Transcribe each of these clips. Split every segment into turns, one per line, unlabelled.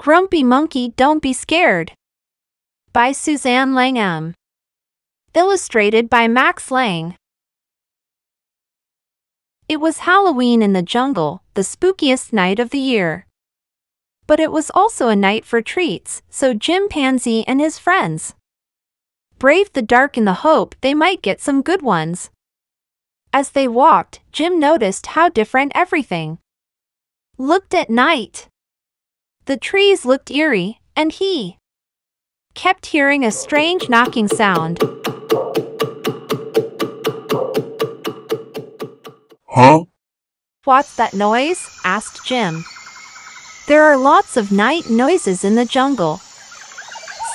Grumpy Monkey Don't Be Scared by Suzanne Langham. Illustrated by Max Lang. It was Halloween in the jungle, the spookiest night of the year. But it was also a night for treats, so Jim Pansy and his friends braved the dark in the hope they might get some good ones. As they walked, Jim noticed how different everything looked at night. The trees looked eerie, and he kept hearing a strange knocking sound.
Huh?
"What's that noise?" asked Jim. "There are lots of night noises in the jungle,"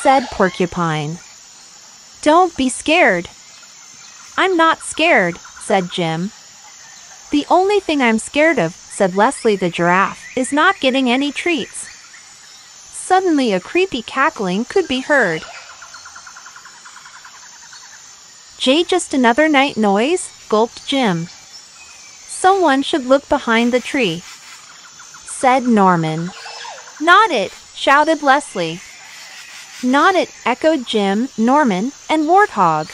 said Porcupine. "Don't be scared." "I'm not scared," said Jim. "The only thing I'm scared of," said Leslie the giraffe, "is not getting any treats." Suddenly a creepy cackling could be heard. Just another night noise?" gulped Jim. "Someone should look behind the tree," said Norman. "Not it," shouted Leslie. "Not it," echoed Jim, Norman, and Warthog.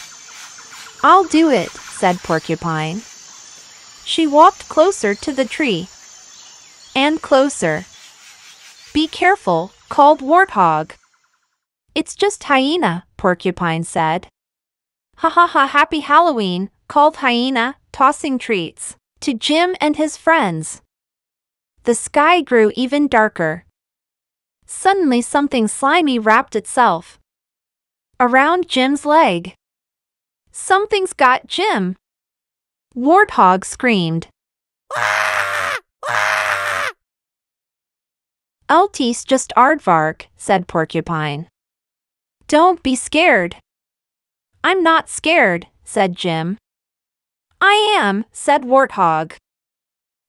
"I'll do it," said Porcupine. She walked closer to the tree. And closer. "Be careful," called Warthog. "It's just Hyena," Porcupine said. "Ha ha ha, happy Halloween," called Hyena, tossing treats to Jim and his friends. The sky grew even darker. Suddenly something slimy wrapped itself around Jim's leg. "Something's got Jim!" Warthog screamed. "Elties just aardvark," said Porcupine. "Don't be scared." "I'm not scared," said Jim. "I am," said Warthog.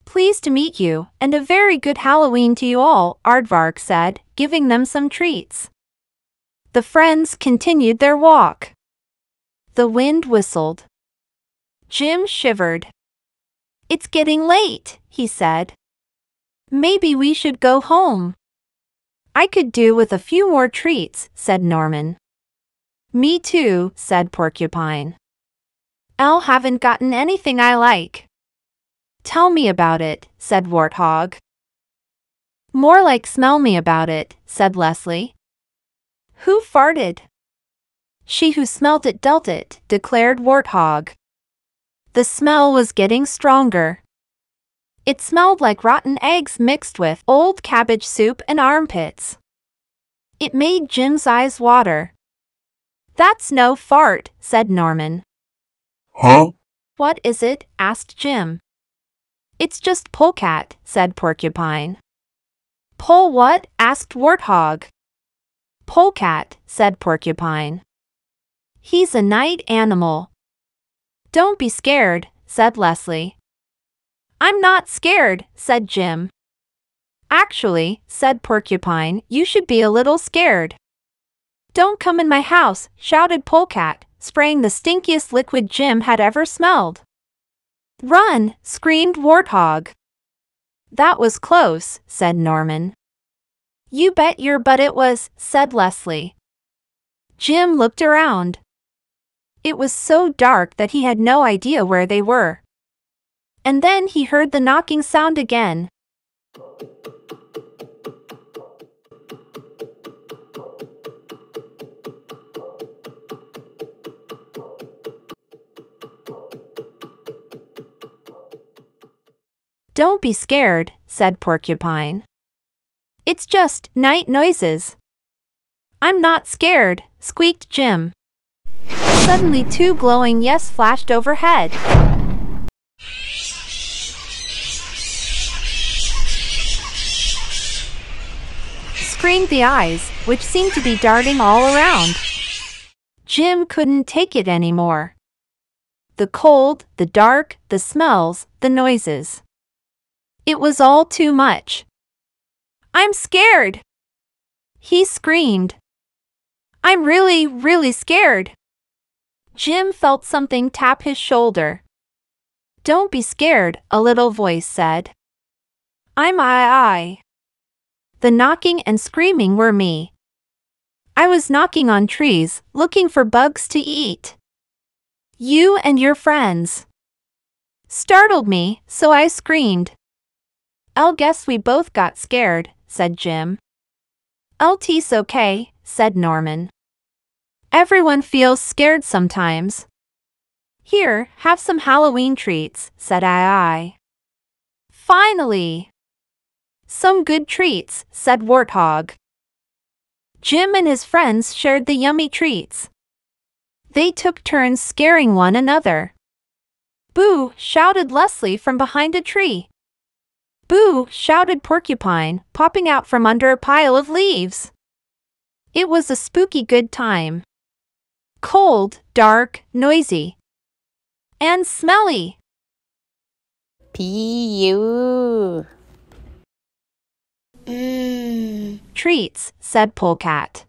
"Pleased to meet you, and a very good Halloween to you all," Aardvark said, giving them some treats. The friends continued their walk. The wind whistled. Jim shivered. "It's getting late," he said. "Maybe we should go home." "I could do with a few more treats," said Norman. "Me too," said Porcupine. "I haven't gotten anything I like." "Tell me about it," said Warthog. "More like smell me about it," said Leslie. "Who farted?" "She who smelt it dealt it," declared Warthog. The smell was getting stronger. It smelled like rotten eggs mixed with old cabbage soup and armpits. It made Jim's eyes water. "That's no fart," said Norman.
Huh?
"What is it?" asked Jim. "It's just Polecat," said Porcupine. "Pole what?" asked Warthog. "Polecat," said Porcupine. "He's a night animal." "Don't be scared," said Leslie. "I'm not scared," said Jim. "Actually," said Porcupine, "you should be a little scared." "Don't come in my house," shouted Polecat, spraying the stinkiest liquid Jim had ever smelled. "Run!" screamed Warthog. "That was close," said Norman. "You bet your butt it was," said Leslie. Jim looked around. It was so dark that he had no idea where they were. And then he heard the knocking sound again. "Don't be scared," said Porcupine. "It's just night noises." "I'm not scared," squeaked Jim. Suddenly two glowing yes flashed overhead. Screamed the eyes, which seemed to be darting all around. Jim couldn't take it anymore. The cold, the dark, the smells, the noises. It was all too much. "I'm scared!" he screamed. "I'm really, really scared." Jim felt something tap his shoulder. "Don't be scared," a little voice said. I. The knocking and screaming were me. I was knocking on trees, looking for bugs to eat. You and your friends startled me, so I screamed. I'll guess we both got scared, said Jim. "LT's okay," said Norman. "Everyone feels scared sometimes." "Here, have some Halloween treats," said I. "Finally!" "Some good treats," said Warthog. Jim and his friends shared the yummy treats. They took turns scaring one another. "Boo!" shouted Leslie from behind a tree. "Boo!" shouted Porcupine, popping out from under a pile of leaves. It was a spooky good time. Cold, dark, noisy, and smelly.
P.U.
"Treats," said Polecat.